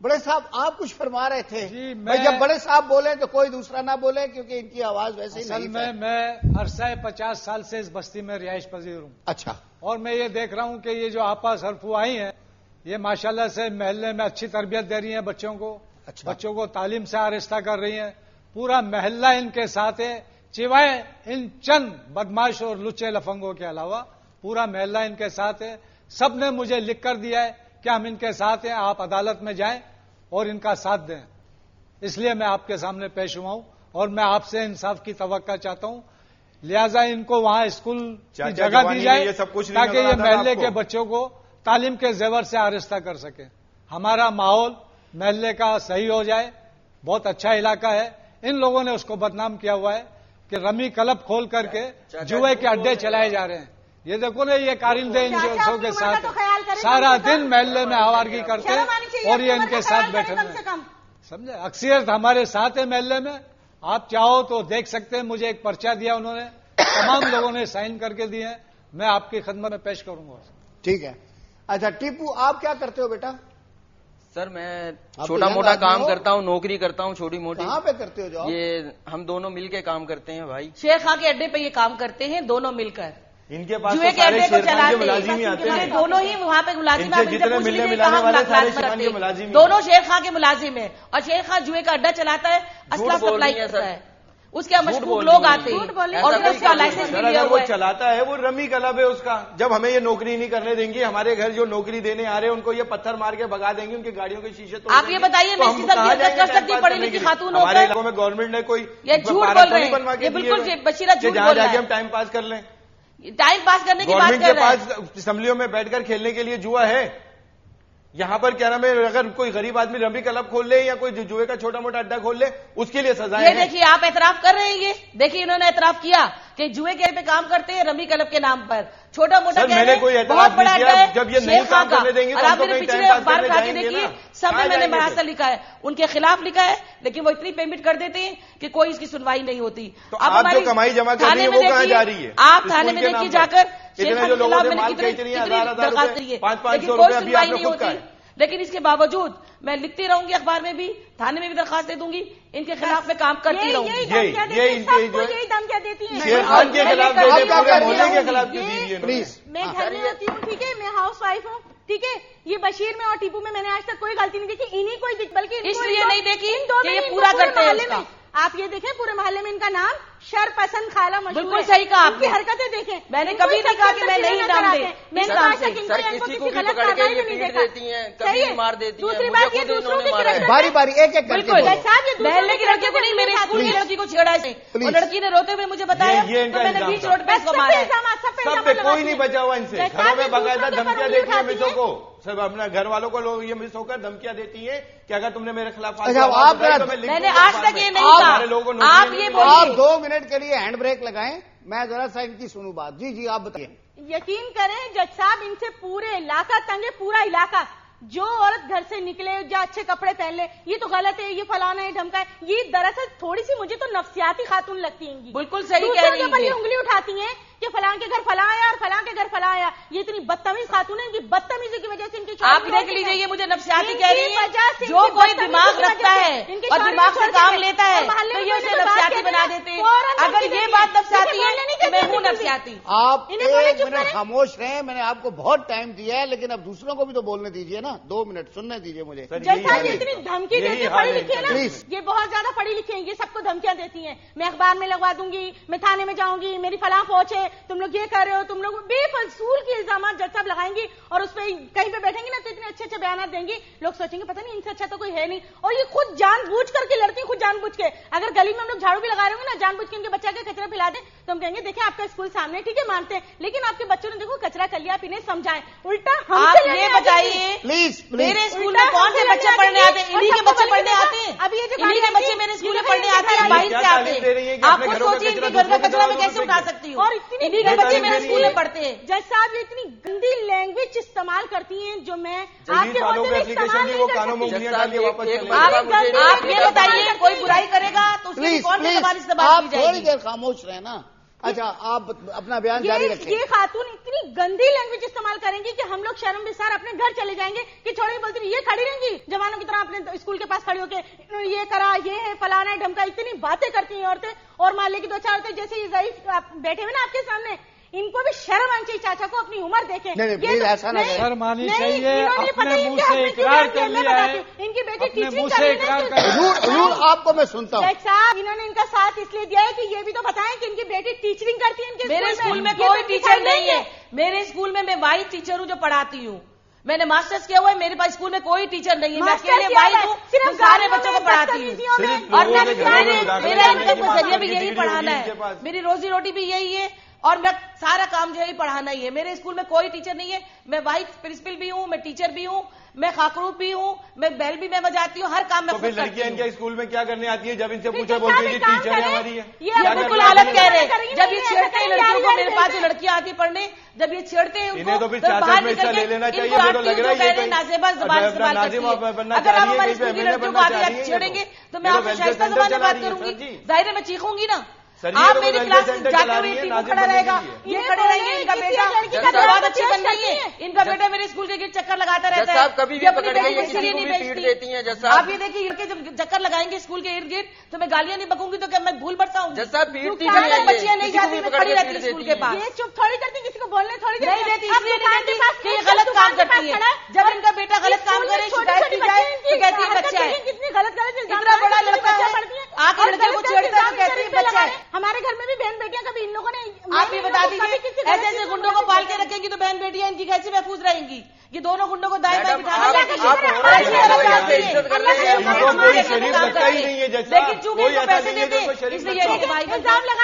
بڑے صاحب آپ کچھ فرما رہے تھے جی جب بڑے صاحب بولیں تو کوئی دوسرا نہ بولے کیونکہ ان کی آواز ویسے ہی اصل نہیں میں عرصہ 50 سال سے اس بستی میں رہائش پذیر ہوں. اچھا. اور میں یہ دیکھ رہا ہوں کہ یہ جو آپا سرفو آئی ہیں یہ ماشاءاللہ سے محلے میں اچھی تربیت دے رہی ہیں بچوں کو. اچھا. بچوں کو تعلیم سے آراستہ کر رہی ہیں. پورا محلہ ان کے ساتھ ہے سوائے ان چند بدماش اور لچے لفنگوں کے علاوہ. پورا محلہ ان کے ساتھ ہے. سب نے مجھے لکھ کر دیا ہے کہ ہم ان کے ساتھ ہیں, آپ عدالت میں جائیں اور ان کا ساتھ دیں. اس لیے میں آپ کے سامنے پیش ہوا ہوں اور میں آپ سے انصاف کی توقع چاہتا ہوں. لہذا ان کو وہاں اسکول کی جگہ دی جائے تاکہ یہ محلے کے بچوں کو تعلیم کے زیور سے آراستہ کر سکے. ہمارا ماحول محلے کا صحیح ہو جائے. بہت اچھا علاقہ ہے. ان لوگوں نے اس کو بدنام کیا ہوا ہے کہ رمی کلب کھول کر کے جوئے کے اڈے چلائے جا رہے ہیں. یہ دیکھو نا یہ کارندے ان جلسوں کے ساتھ سارا دن محلے میں آوارگی کرتے اور یہ ان کے ساتھ بیٹھے ہوئے. سمجھے, اکثریت ہمارے ساتھ ہے محلے میں. آپ چاہو تو دیکھ سکتے ہیں. مجھے ایک پرچہ دیا انہوں نے, تمام لوگوں نے سائن کر کے دیے ہیں. میں آپ کی خدمت میں پیش کروں گا. ٹھیک ہے. اچھا ٹیپو آپ کیا کرتے ہو بیٹا؟ سر میں چھوٹا موٹا کام کرتا ہوں, نوکری کرتا ہوں چھوٹی موٹی. کہاں پہ کرتے ہو جو؟ یہ ہم دونوں مل کے کام کرتے ہیں بھائی. شیر خان کے اڈے پہ یہ کام کرتے ہیں دونوں مل کر. ان کے پاس جوئے کے اڈے کو چلاتے ملازم ہی آتے ہیں. دونوں ہی وہاں پہ ملازم ہیں. جتنے ملنے ملانے والے سارے شیر خان کے ملازم ہیں. دونوں شیر خان کے ملازم ہیں اور شیر خان جوئے کا اڈا چلاتا ہے, اسلحہ سپلائی کرتا ہے. اس کے مشہور لوگ آتے ہیں اور اس کا لائسنس بھی لیا وہ ہوا ہے. چلاتا ہے وہ رمی کلب ہے اس کا. جب ہمیں یہ نوکری نہیں کرنے دیں گے, ہمارے گھر جو نوکری دینے آ رہے ہیں ان کو یہ پتھر مار کے بھگا دیں گے, ان کی گاڑیوں کے شیشے توڑ دیں گے. آپ یہ بتائیے میں اس کی تربیت کر سکتی ہوں پڑھی لکھی خاتون ہو ہمارے علاقوں میں گورنمنٹ نے کوئی یہ جھوٹ بول رہے ہیں. یہ بالکل بشیرہ جھوٹ جہاں بول جا رہا کے ہے. ہم ٹائم پاس کر لیں. ٹائم پاس کرنے کی بات گورنمنٹ کر کے رہے ہیں. پاس اسمبلیوں میں بیٹھ کر کھیلنے کے لیے جوا ہے. یہاں پر کیا نام ہے, اگر کوئی غریب آدمی رمی کلب کھول لے یا کوئی جوئے کا چھوٹا موٹا اڈا کھول لے اس کے لیے سزا ہے. یہ دیکھیے آپ اعتراف کر رہے ہیں. یہ دیکھیے انہوں نے اعتراف کیا کہ جوئے کے پہ کام کرتے ہیں رمی کلب کے نام پر. چھوٹا موٹا میں نے کوئی اعتراف نہیں کیا. جب یہ نہیں کام کرنے دیں گے تو ہم تو کہیں ٹائم پاس کرنے جائیں گے نا. سب میں نے محاصل لکھا ہے, ان کے خلاف لکھا ہے, لیکن وہ اتنی پیمنٹ کر دیتے ہیں کہ کوئی اس کی سنوائی نہیں ہوتی. تو آپ جو کمائی جمع کر رہی ہے وہ کہاں جا رہی ہے؟ آپ تھانے میں دیکھیے جا کر اتنے جو لوگوں سے مال کھینچ رہی ہیں, درخواست کری ہے, 500 کوئی روپے سنوائی نہیں ہوتی. لیکن اس کے باوجود میں لکھتی رہوں گی, اخبار میں بھی, تھانے میں بھی درخواست دے دوں گی, ان کے خلاف میں کام کرتی رہوں گی. یہی دھمکیاں دیتی ہیں شیر خان کے خلاف, پورے محلے کے خلاف کیوں دی ہے؟ پلیز. میں گھر میں ہوتی ہوں, ٹھیک ہے, میں ہاؤس وائف ہوں, ٹھیک ہے. یہ بشیر میں اور ٹیپو میں نے آج تک کوئی غلطی نہیں دیکھی. انہیں کوئی بلکہ اس لیے نہیں دیکھی کہ یہ پورا کرتے ہیں اس کا. آپ یہ دیکھیں پورے محلے میں ان کا نام شر پسند خالہ مشہور ہے. بالکل صحیح کہا آپ کی حرکتیں دیکھیں. میں نے کبھی نہیں کہا کہ میں نہیں نام دے. میں نے کہا کہ کسی کو بھی پکڑ کے یہ پیٹ دیتی ہیں, کبھی مار دیتی ہیں. دوسری بات یہ دوسروں کی باری باری ایک ایک کر کے بالکل محلے کی لڑکیوں کو نہیں, میرے اسکول کی لڑکی کو چھیڑا ہے اور لڑکی نے روتے ہوئے مجھے بتایا تو میں نے بیچ روڈ پہ اس کو مارا ہے. سب پہ کوئی نہیں بچا ہوا ان سے. گھروں میں باقاعدہ دھمکیاں دیتی ہیں مصوں کو. سب اپنے گھر والوں کو لوگ یہ مس ہو کر دھمکیاں دیتی ہیں کہ اگر تم نے میرے خلاف میں نے آج تک یہ نہیں کہا. آپ یہ آپ 2 منٹ کے لیے ہینڈ بریک لگائیں, میں ذرا سا ان کی سنوں بات. جی جی آپ بتائیے. یقین کریں جج صاحب, ان سے پورے علاقہ تنگ ہے, پورا علاقہ. جو عورت گھر سے نکلے جو اچھے کپڑے پہن لے یہ تو غلط ہے, یہ فلانا ہے, ڈھمکا ہے. یہ دراصل تھوڑی سی مجھے تو نفسیاتی خاتون لگتی ہیں. بالکل صحیح کہہ رہی ہیں. یہ انگلی اٹھاتی ہیں کہ فلاں کے گھر فلاں آیا اور فلاں کے گھر فلاں آیا. یہ اتنی بدتمیز خاتون ہے, ان کی بدتمیزی کی وجہ سے ان کی آپ دیکھ لیجیے, یہ مجھے نفسیاتی کہہ رہی ہے. جو کوئی دماغ رکھتا ہے اور دماغ سے کام لیتا ہے تو یہ اسے نفسیاتی بنا دیتے ہیں. اگر یہ بات نفسیاتی ہے میں ہوں نفسیاتی. آپ 1 منٹ خاموش رہیں, میں نے آپ کو بہت ٹائم دیا ہے, لیکن اب دوسروں کو بھی تو بولنے دیجیے نا. 2 منٹ سننے دیجیے مجھے. جیسا یہ اتنی دھمکی دیتی ہے, پڑھی لکھی ہے نا, یہ بہت زیادہ پڑھی لکھی ہیں, یہ سب کو دھمکیاں دیتی ہیں. میں اخبار میں لگوا دوں گی, میں تھانے میں جاؤں گی, میری فلاں فوج ہے, تم لوگ یہ کر رہے ہو, تم لوگ بے فضول کے الزامات جج صاحب لگائیں گی اور اس پہ کہیں پہ بیٹھیں گے نا تو اتنے اچھے اچھے بیانات دیں گی, لوگ سوچیں گے پتہ نہیں ان سے اچھا تو کوئی ہے نہیں. اور یہ خود جان بوجھ کر کے لڑتی ہیں, خود جان بوجھ کے. اگر گلی میں ہم لوگ جھاڑو بھی لگا رہے ہوں گے نا, جان بوجھ کے ان کے بچہ کے کچرا پھیلا دیں تو ہم کہیں گے دیکھیں آپ کا اسکول سامنے, ٹھیک ہے مانتے ہیں, لیکن آپ کے بچوں نے دیکھو کچرا کر لیا, آپ انہیں سمجھائیں. الٹا آپ یہ بتائیے پلیز میرے اسکول میں کون سے بچے پڑھنے آتے ہیں؟ انہی کے بچے پڑھنے آتے ہیں. اب یہ انہی کے بچے میرے اسکول میں پڑھنے آتے ہیں, باہر سے آتے ہیں. آپ خود سوچیے ان کے گھر کا کچرا میں کیسے اٹھا سکتی ہوں, اور انہی کے بچے میرے اسکول میں پڑھتے ہیں. جج صاحب یہ اتنی گندی لینگویج استعمال کرتی ہیں جو میں آپ کے ہوتے ہوئے استعمال نہیں کر سکتی. آپ یہ بتائیے کوئی برائی کرے گا تو اس کے لیے کون سی زبان استعمال کی جائے گی؟ تھوڑی دیر خاموش رہے نا. اچھا آپ اپنا بیان جاری رکھیں. یہ خاتون اتنی گندی لینگویج استعمال کریں گی کہ ہم لوگ شرم بسار اپنے گھر چلے جائیں گے کہ چھوڑے بولتی یہ کھڑی رہیں گی جوانوں کی طرح اپنے اسکول کے پاس کھڑی ہو کے یہ کرا یہ ہے فلانا ہے ڈھمکا. اتنی باتیں کرتی ہیں عورتیں اور محلے کی دو چار عورتیں جیسے یہ ضعیف بیٹھے ہوئے نا آپ کے سامنے, ان کو بھی شرم آنی چاہیے. چاچا کو اپنی عمر دیکھیں. نہیں ایسا نہ شرم آنی چاہیے. اپنے منہ سے اقرار کر لیا ہے, ان کی بیٹی اپنے منہ ٹیچنگ سے اقرار کر لیا. حضور آپ کو میں سنتا ہوں. صاحب انہوں نے ان کا ساتھ اس لیے دیا ہے کہ یہ بھی تو بتائیں کہ ان کی بیٹی ٹیچنگ کرتی ہے. ان کے میرے اسکول میں کوئی ٹیچر نہیں ہے. میرے اسکول میں وائس ٹیچر ہوں جو پڑھاتی ہوں. میں نے ماسٹرز کیا ہوا ہے, میرے پاس اسکول میں کوئی ٹیچر نہیں ہے. میں اکیلے وائس ہوں, صرف سارے بچوں کو پڑھاتی ہوں. اور میرا انکم کا ذریعہ بھی یہی پڑھانا ہے, میری روزی روٹی بھی یہی ہے, اور میں سارا کام جو ہے پڑھانا ہی ہے. میرے اسکول میں کوئی ٹیچر نہیں ہے. میں وائس پرنسپل بھی ہوں, میں ٹیچر بھی ہوں, میں خاکروب بھی ہوں, میں بیل بھی میں بجاتی ہوں, ہر کام میں. تو پھر لڑکیاں ان کے اسکول میں کیا کرنے آتی ہے جب ان سے پوچھا بولتی ہے ٹیچر ہے ہماری ہے؟ یہ بالکل غلط کہہ رہے ہیں. جب یہ چھیڑتے ہیں لڑکیوں کو, میرے پاس جو لڑکیاں آتی پڑھنے, جب یہ چھیڑتے ہیں انہیں تو پھر سیاست میں حصہ لے لینا چاہیے. میرے کو لگ رہا ہے یہ نازیبا زبان استعمال کرتی ہے. اگر آپ ہمارے اسکول کی لڑکیوں کو آتی چھیڑیں گے تو میں آپ سے شائستہ زبان میں بات کروں گی. ظاہر ہے میں چیخوں گی نا. آپ میری کلاس میں جاتے ہوئے ٹیبل کھڑا رہے گا, یہ کھڑے رہیں گے. ان کا بیٹا بہت اچھی بن رہی ہے, ان کا بیٹا میرے اسکول کے گرد چکر لگاتا رہتا ہے. کبھی بھی پکڑ کے یہ کسی کو بھی پیٹ دیتی ہیں. آپ یہ دیکھیے جب چکر لگائیں گے اسکول کے ارد گرد تو میں گالیاں نہیں بکوں گی تو کیا میں بھول بڑھتا ہوں؟ جیسا پیٹتی بچیاں نہیں جاتی, میں کھڑی رہتی اسکول کے پاس. یہ چپ تھوڑی کرتی, کسی کو بولنے تھوڑی نہیں دیتی, اس لیے نہیں دیتی کہ یہ غلط کام کرتی ہے. جب ان کا بیٹا غلط کام کرے, شکایت کی جائے تو کہتی ہے بچہ ہے. کتنی غلط اتنا بڑا لڑکا ہے, آ کے لڑکے کو چھیڑتا ہے تو کہتی ہے بچہ ہے. ہمارے گھر میں بھی بہن بیٹیاں کبھی ان لوگوں نے آپ یہ بتا دیجیے, ایسے ایسے گنڈوں کو پال کے رکھیں گی تو بہن بیٹیاں ان کی کیسے محفوظ رہیں گی؟ یہ دونوں گنڈوں کو دائیں بائیں لیکن چونکہ پیسے دیتے اس لیے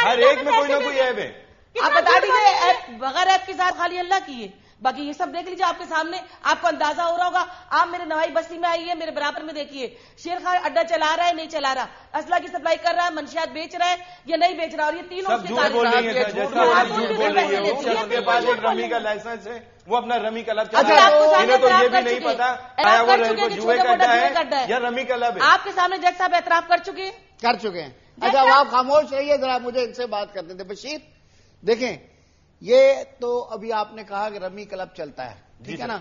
ہر ایک میں کوئی نہ کوئی ایب ہے. آپ بتا دیجیے بغیر ایپ کے ساتھ خالی اللہ کی ہے. باقی یہ سب دیکھ لیجیے آپ کے سامنے, آپ کو اندازہ ہو رہا ہوگا. آپ میرے نوائی بستی میں آئیے, میرے برابر میں دیکھیے شیر خان اڈا چلا رہا ہے نہیں چلا رہا, اسلحہ کی سپلائی کر رہا ہے, منشیات بیچ رہا ہے یا نہیں بیچ رہا, اور یہ تینوں سب جھوٹ بول رہی ہیں. جس کے پاس ایک رمی کا لائسنس ہے وہ اپنا رمی کلب چلا رہا ہے. انہیں تو یہ بھی نہیں پتا آیا وہ جوئے کا اڈا ہے یا رمی کلب ہے. آپ کے سامنے جج صاحب اعتراف کر چکے ہیں. اچھا آپ خاموش رہیے ذرا, مجھے ان سے بات کرتے تھے. بشیر دیکھیں, یہ تو ابھی آپ نے کہا کہ رمی کلب چلتا ہے, ٹھیک ہے نا.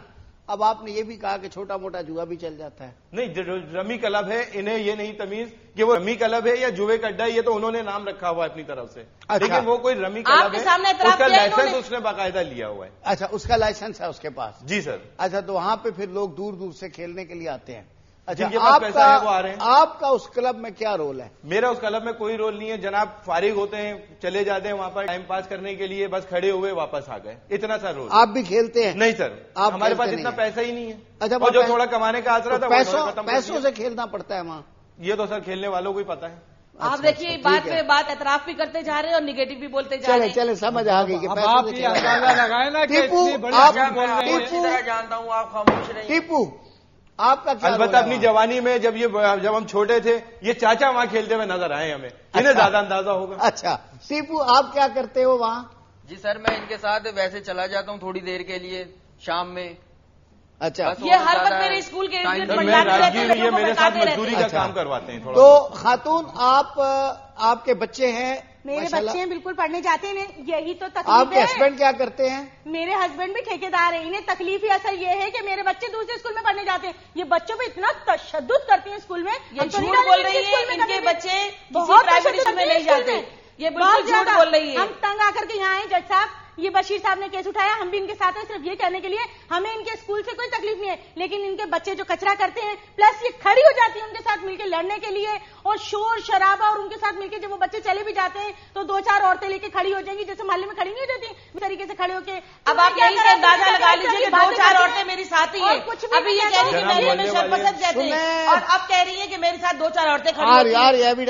اب آپ نے یہ بھی کہا کہ چھوٹا موٹا جوا بھی چل جاتا ہے. نہیں, رمی کلب ہے, انہیں یہ نہیں تمیز کہ وہ رمی کلب ہے یا جوئے کا اڈا ہے, یہ تو انہوں نے نام رکھا ہوا ہے اپنی طرف سے. لیکن وہ کوئی رمی کلب ہے, اس کا لائسنس اس نے باقاعدہ لیا ہوا ہے. اچھا, اس کا لائسنس ہے اس کے پاس؟ جی سر. اچھا, تو وہاں پہ پھر لوگ دور دور سے کھیلنے کے لیے آتے ہیں. اچھا, آپ کا اس کلب میں کیا رول ہے؟ میرا اس کلب میں کوئی رول نہیں ہے جناب. فارغ ہوتے ہیں, چلے جاتے ہیں وہاں پر ٹائم پاس کرنے کے لیے, بس کھڑے ہوئے واپس آ گئے, اتنا سا رول. آپ بھی کھیلتے ہیں؟ نہیں سر, ہمارے پاس اتنا پیسہ ہی نہیں ہے. اچھا, اور جو تھوڑا کمانے کا آسرا تھا پیسوں سے کھیلنا پڑتا ہے وہاں. یہ تو سر کھیلنے والوں کو ہی پتا ہے. آپ دیکھیے بات پہ بات اعتراف بھی کرتے جا رہے ہیں اور نگیٹو بھی بولتے جا رہے ہیں. چلے سمجھ آ گئی کہ آپ یہ اندازہ لگائے نا کہ اتنی بڑی جانتا ہوں, آپ خاموش رہیے. ٹیپو آپ کا کیا؟ البتہ اپنی جوانی میں جب ہم چھوٹے تھے, یہ چاچا وہاں کھیلتے ہوئے نظر آئے ہمیں, انہیں زیادہ اندازہ ہوگا. اچھا ٹیپو, آپ کیا کرتے ہو وہاں؟ جی سر, میں ان کے ساتھ ویسے چلا جاتا ہوں تھوڑی دیر کے لیے شام میں. اچھا, یہ ہر وقت میرے اسکول کے میرے ساتھ مزدوری کا کام کرواتے ہیں. تو خاتون آپ کے بچے ہیں؟ میرے بچے ہیں, بالکل پڑھنے جاتے ہیں. یہی تو تکلیف ہے. آپ کے ہسبینڈ کیا کرتے ہیں؟ میرے ہسبینڈ بھی ٹھیکیدار ہیں. انہیں تکلیف ہی اصل یہ ہے کہ میرے بچے دوسرے اسکول میں پڑھنے جاتے ہیں. یہ بچوں پہ اتنا تشدد کرتی ہیں اسکول میں. یہ جھوٹ بول رہی ہے, ان کے بچے بہت پرائیویٹ اسکول میں نہیں جاتے. یہ بالکل جھوٹ بول رہی ہے. ہم تنگ آ کر کے یہاں آئے جج صاحب, یہ بشیر صاحب نے کیس اٹھایا, ہم بھی ان کے ساتھ ہیں صرف یہ کہنے کے لیے ہمیں ان کے اسکول سے کوئی تکلیف نہیں ہے, لیکن ان کے بچے جو کچرا کرتے ہیں پلس یہ کھڑی ہو جاتی ہیں ان کے ساتھ مل کے لڑنے کے لیے, اور شور شرابہ, اور ان کے ساتھ مل کے جب وہ بچے چلے بھی جاتے ہیں تو دو چار عورتیں لے کے کھڑی ہو جائیں گی, جیسے محلے میں کھڑی نہیں ہو جاتی اس طریقے سے کھڑے ہو کے. اب آپ یہی سے اندازہ لگا لیجیے کہ دو چار عورتیں میری ساتھ ہی ہیں. ابھی یہ کہہ رہی ہے کہ میرے شرپسند کہتے ہیں, اور اب کہہ رہی ہے کہ میرے ساتھ دو چار عورتیں کھڑی ہیں.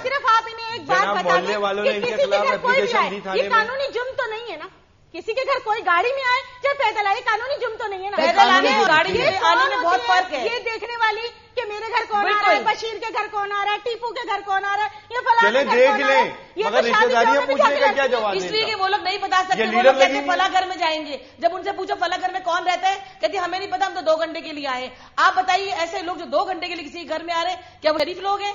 صرف آپ انہیں ایک بات بتا دیں کہ کسی کے گھر کوئی بھی آئے, یہ قانونی جرم تو نہیں ہے نا. کسی کے گھر کوئی گاڑی میں آئے چاہے پیدل آئے, قانونی جرم تو نہیں ہے نا. پیدل آنے اور گاڑی میں آنے میں بہت فرق ہے. یہ دیکھنے والی کہ میرے گھر کون آ رہا ہے, بشیر کے گھر کون آ رہا ہے, ٹیپو کے گھر کون آ رہا ہے, یہ فلاں چلے دیکھ لیں, مگر رشتہ داریاں پوچھنے کا کیا جواب؟ اس لیے کہ وہ لوگ نہیں بتا سکتے. وہ لوگ کہتے ہیں فلاں گھر میں جائیں گے, جب ان سے پوچھو فلاں گھر میں کون رہتا ہے, کہتے ہمیں نہیں پتا, ہم تو 2 گھنٹے کے لیے آئے. آپ بتائیے ایسے لوگ جو 2 گھنٹے کے لیے کسی گھر میں آ رہے ہیں, کیا وہ شریف لوگ ہیں؟